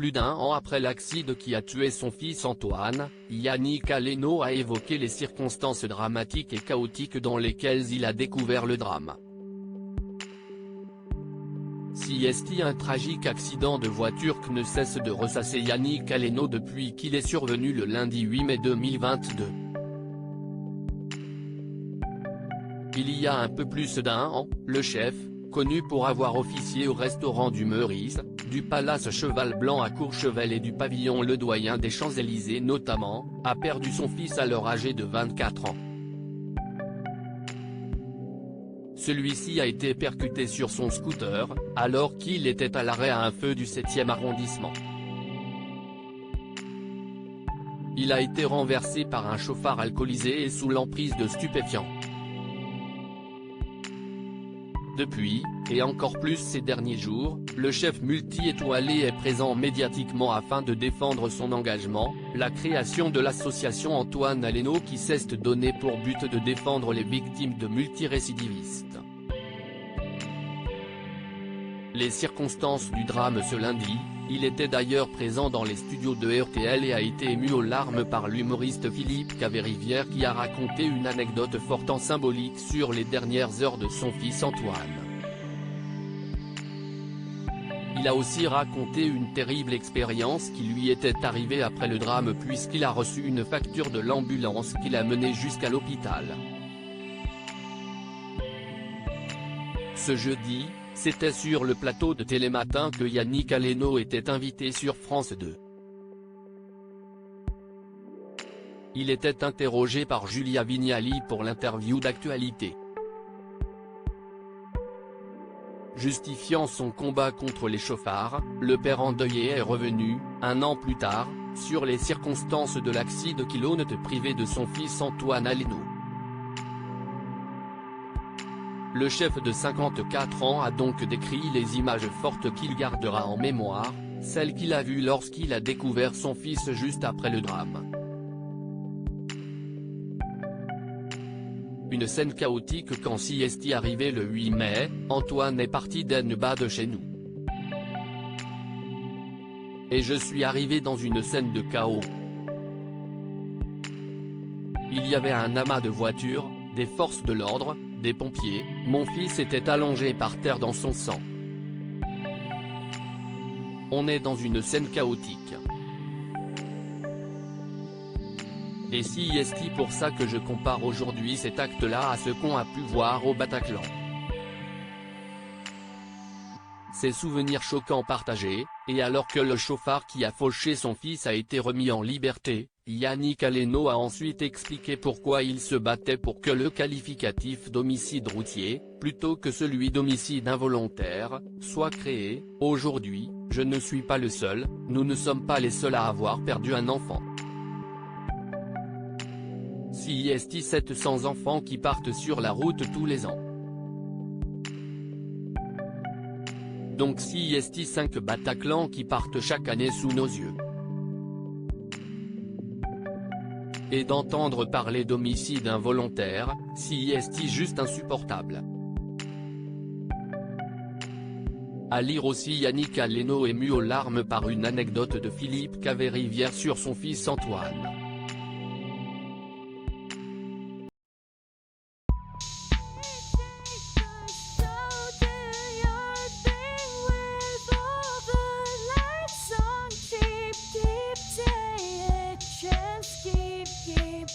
plus d'1 an après l'accident qui a tué son fils Antoine, Yannick Aleno a évoqué les circonstances dramatiques et chaotiques dans lesquelles il a découvert le drame. Si est un tragique accident de voiture que ne cesse de ressasser Yannick Aleno depuis qu'il est survenu le lundi 8 mai 2022. Il y a un peu plus d'1 an, le chef, connu pour avoir officié au restaurant du Meurice, du Palace Cheval Blanc à Courchevel et du pavillon Le Doyen des Champs-Élysées notamment, a perdu son fils alors âgé de 24 ans. Celui-ci a été percuté sur son scooter, alors qu'il était à l'arrêt à un feu du 7e arrondissement. Il a été renversé par un chauffard alcoolisé et sous l'emprise de stupéfiants. Depuis, et encore plus ces derniers jours, le chef multi-étoilé est présent médiatiquement afin de défendre son engagement, la création de l'association Antoine Aleno qui s'est donnée pour but de défendre les victimes de multirécidivistes. Les circonstances du drame ce lundi, il était d'ailleurs présent dans les studios de RTL et a été ému aux larmes par l'humoriste Philippe Caverivière qui a raconté une anecdote fortement symbolique sur les dernières heures de son fils Antoine. Il a aussi raconté une terrible expérience qui lui était arrivée après le drame puisqu'il a reçu une facture de l'ambulance qui l'a mené jusqu'à l'hôpital. Ce jeudi, c'était sur le plateau de Télématin que Yannick Aleno était invité sur France 2. Il était interrogé par Julia Vignali pour l'interview d'actualité. Justifiant son combat contre les chauffards, le père endeuillé est revenu, un an plus tard, sur les circonstances de l'accident qui l'ont privé de son fils Antoine Aleno. Le chef de 54 ans a donc décrit les images fortes qu'il gardera en mémoire, celles qu'il a vues lorsqu'il a découvert son fils juste après le drame. Une scène chaotique quand si est arrivé le 8 mai, Antoine est parti d'en-bas de chez nous. Et je suis arrivé dans une scène de chaos. Il y avait un amas de voitures, des forces de l'ordre, des pompiers, mon fils était allongé par terre dans son sang. On est dans une scène chaotique. Et si est pour ça que je compare aujourd'hui cet acte-là à ce qu'on a pu voir au Bataclan. Ces souvenirs choquants partagés, et alors que le chauffard qui a fauché son fils a été remis en liberté, Yannick Aleno a ensuite expliqué pourquoi il se battait pour que le qualificatif d'homicide routier, plutôt que celui d'homicide involontaire, soit créé. Aujourd'hui, je ne suis pas le seul, nous ne sommes pas les seuls à avoir perdu un enfant. Si est 700 enfants qui partent sur la route tous les ans. Donc si est 5 Bataclan qui partent chaque année sous nos yeux. Et d'entendre parler d'homicide involontaire, si est juste insupportable. À lire aussi Yannick Aleno ému aux larmes par une anecdote de Philippe Caverivière sur son fils Antoine. Keep